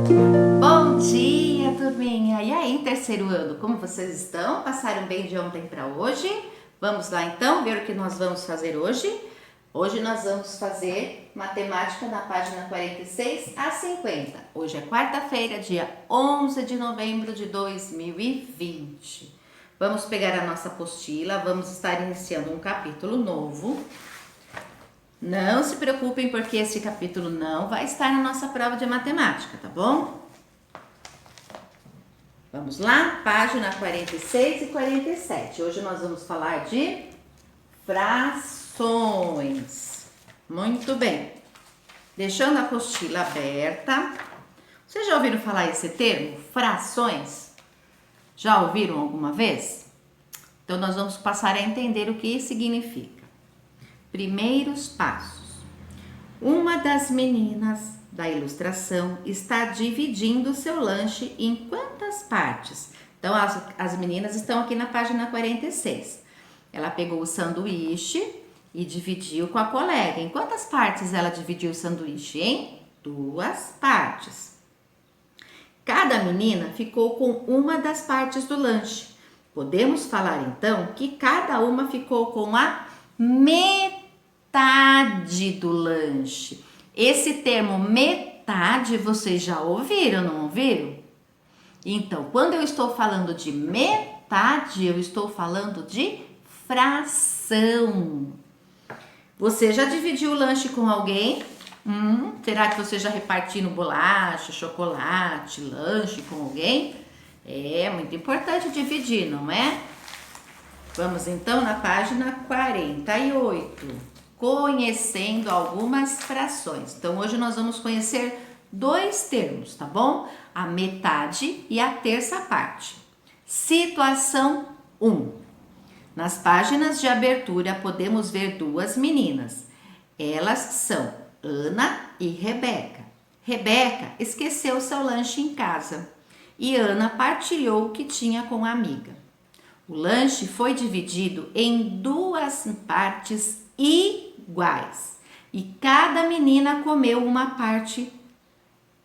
Bom dia, turminha! E aí, terceiro ano, como vocês estão? Passaram bem de ontem para hoje? Vamos lá então ver o que nós vamos fazer hoje? Hoje nós vamos fazer matemática na página 46 a 50. Hoje é quarta-feira, dia 11 de novembro de 2020. Vamos pegar a nossa apostila, vamos estar iniciando um capítulo novo. Não se preocupem porque esse capítulo não vai estar na nossa prova de matemática, tá bom? Vamos lá, página 46 e 47. Hoje nós vamos falar de frações. Muito bem. Deixando a apostila aberta. Vocês já ouviram falar esse termo? Frações? Já ouviram alguma vez? Então nós vamos passar a entender o que significa. Primeiros passos. Uma das meninas da ilustração está dividindo seu lanche em quantas partes? Então, as meninas estão aqui na página 46. Ela pegou o sanduíche e dividiu com a colega. Em quantas partes ela dividiu o sanduíche? Em 2 partes. Cada menina ficou com uma das partes do lanche. Podemos falar, então, que cada uma ficou com a metade do lanche. Esse termo metade vocês já ouviram, não ouviram? Então, quando eu estou falando de metade, eu estou falando de fração. Você já dividiu o lanche com alguém? Será que você já repartiu bolacha, chocolate, lanche com alguém? É muito importante dividir, não é? Vamos então na página 48. Conhecendo algumas frações. Então, hoje nós vamos conhecer 2 termos, tá bom? A metade e a terça parte. Situação 1. Nas páginas de abertura, podemos ver 2 meninas. Elas são Ana e Rebeca. Rebeca esqueceu seu lanche em casa e Ana partilhou o que tinha com a amiga. O lanche foi dividido em 2 partes iguais e cada menina comeu uma parte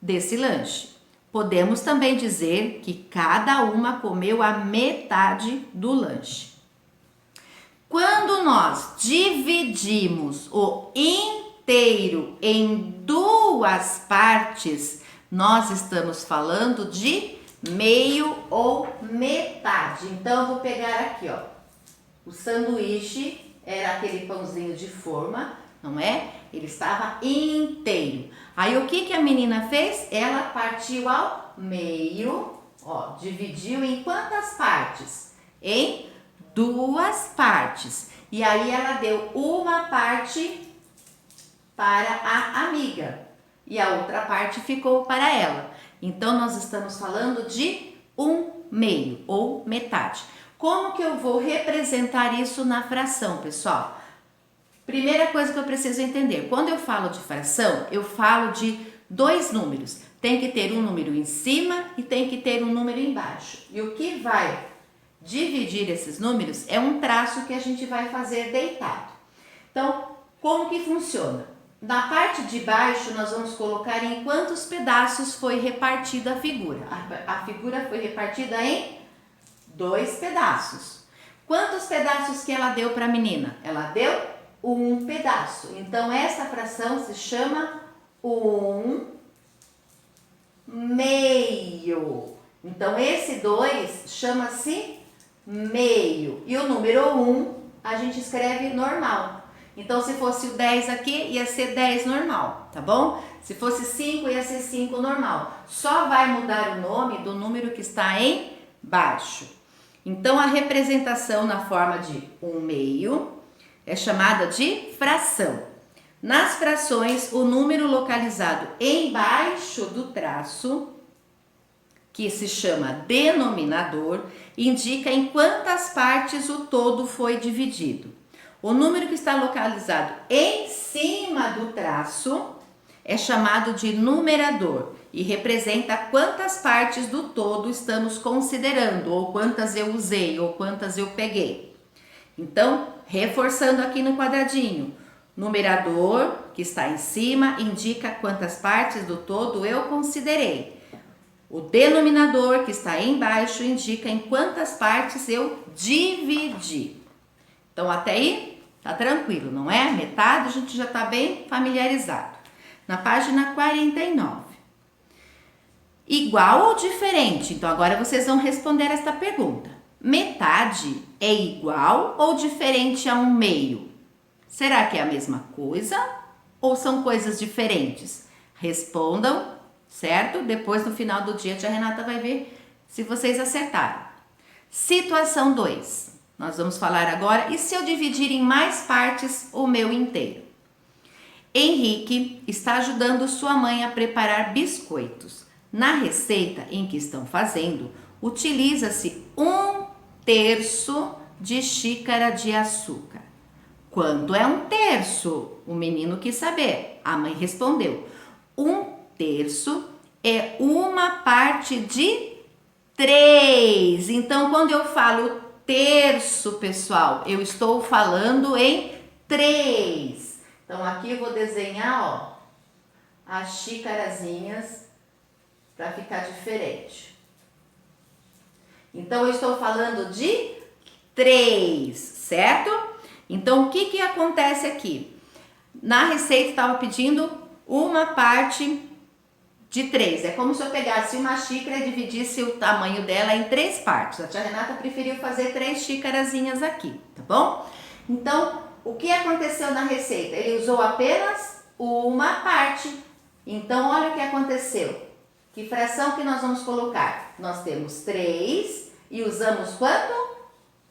desse lanche. Podemos também dizer que cada uma comeu a metade do lanche. Quando nós dividimos o inteiro em 2 partes, nós estamos falando de meio ou metade. Então, eu vou pegar aqui, ó, o sanduíche. Era aquele pãozinho de forma, não é? Ele estava inteiro. Aí o que a menina fez? Ela partiu ao meio, ó, dividiu em quantas partes? Em 2 partes. E aí ela deu uma parte para a amiga e a outra parte ficou para ela. Então nós estamos falando de um meio ou metade. Como que eu vou representar isso na fração, pessoal? Primeira coisa que eu preciso entender, quando eu falo de fração, eu falo de 2 números. Tem que ter um número em cima e tem que ter um número embaixo. E o que vai dividir esses números é um traço que a gente vai fazer deitado. Então, como que funciona? Na parte de baixo, nós vamos colocar em quantos pedaços foi repartida a figura. A figura foi repartida em 2 pedaços. Quantos pedaços que ela deu para a menina? Ela deu 1 pedaço. Então, essa fração se chama 1 meio. Então, esse 2 chama-se meio. E o número 1 a gente escreve normal. Então, se fosse o 10 aqui, ia ser 10 normal, tá bom? Se fosse 5, ia ser 5 normal. Só vai mudar o nome do número que está embaixo. Então, a representação na forma de 1 meio é chamada de fração. Nas frações, o número localizado embaixo do traço, que se chama denominador, indica em quantas partes o todo foi dividido. O número que está localizado em cima do traço é chamado de numerador e representa quantas partes do todo estamos considerando, ou quantas eu usei, ou quantas eu peguei. Então, reforçando aqui no quadradinho, numerador que está em cima indica quantas partes do todo eu considerei. O denominador que está aí embaixo indica em quantas partes eu dividi. Então, até aí, tá tranquilo, não é? Metade a gente já tá bem familiarizado. Na página 49. Igual ou diferente? Então, agora vocês vão responder esta pergunta. Metade é igual ou diferente a 1/2? Será que é a mesma coisa ou são coisas diferentes? Respondam, certo? Depois, no final do dia, a tia Renata vai ver se vocês acertaram. Situação 2. Nós vamos falar agora, e se eu dividir em mais partes o meu inteiro? Henrique está ajudando sua mãe a preparar biscoitos. Na receita em que estão fazendo, utiliza-se 1/3 de xícara de açúcar. Quanto é 1/3? O menino quis saber. A mãe respondeu: 1/3 é 1/parte de 3. Então, quando eu falo terço, pessoal, eu estou falando em 3. Então, aqui eu vou desenhar, ó, as xícarazinhas para ficar diferente. Então, eu estou falando de 3, certo? Então, o que acontece aqui? Na receita estava pedindo 1/parte de 3. É como se eu pegasse uma xícara e dividisse o tamanho dela em 3 partes. A tia Renata preferiu fazer 3 xícarazinhas aqui, tá bom? Então, o que aconteceu na receita? Ele usou apenas uma parte. Então, olha o que aconteceu. Que fração que nós vamos colocar? Nós temos 3 e usamos quanto?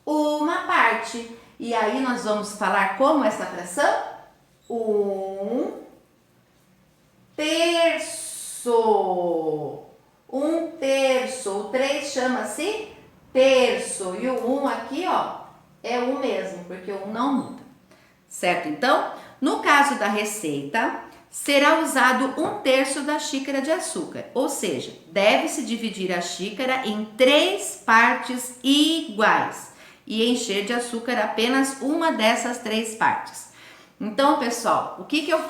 Uma parte. E aí, nós vamos falar como essa fração? 1/3. 1/3. O 3 chama-se terço. E o 1 aqui, ó, é o mesmo, porque o 1 não muda. Certo? Então, no caso da receita, será usado 1/3 da xícara de açúcar. Ou seja, deve-se dividir a xícara em 3 partes iguais e encher de açúcar apenas uma dessas 3 partes. Então, pessoal, o que eu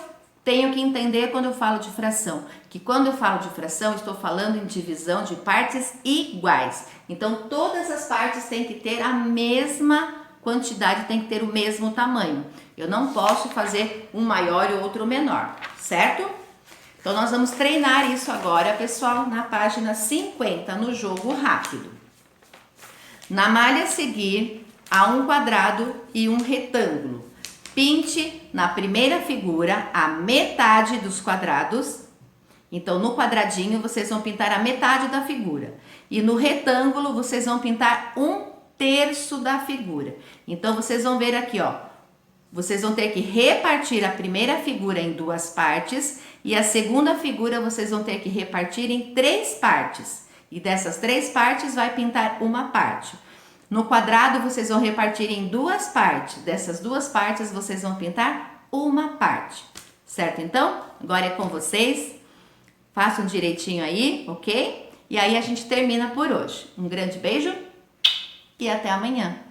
tenho que entender quando eu falo de fração? Que quando eu falo de fração, estou falando em divisão de partes iguais. Então, todas as partes têm que ter a mesma quantidade, tem que ter o mesmo tamanho. Eu não posso fazer um maior e outro menor, certo? Então, nós vamos treinar isso agora, pessoal, na página 50, no jogo rápido. Na malha a seguir, há um quadrado e um retângulo. Pinte na primeira figura a metade dos quadrados. Então, no quadradinho, vocês vão pintar a metade da figura. E no retângulo, vocês vão pintar 1/3 da figura. Então, vocês vão ver aqui, ó. Vocês vão ter que repartir a primeira figura em 2 partes. E a segunda figura, vocês vão ter que repartir em 3 partes. E dessas 3 partes, vai pintar uma parte. No quadrado, vocês vão repartir em 2 partes. Dessas 2 partes, vocês vão pintar uma parte. Certo, então? Agora é com vocês. Façam direitinho aí, ok? E aí a gente termina por hoje. Um grande beijo e até amanhã.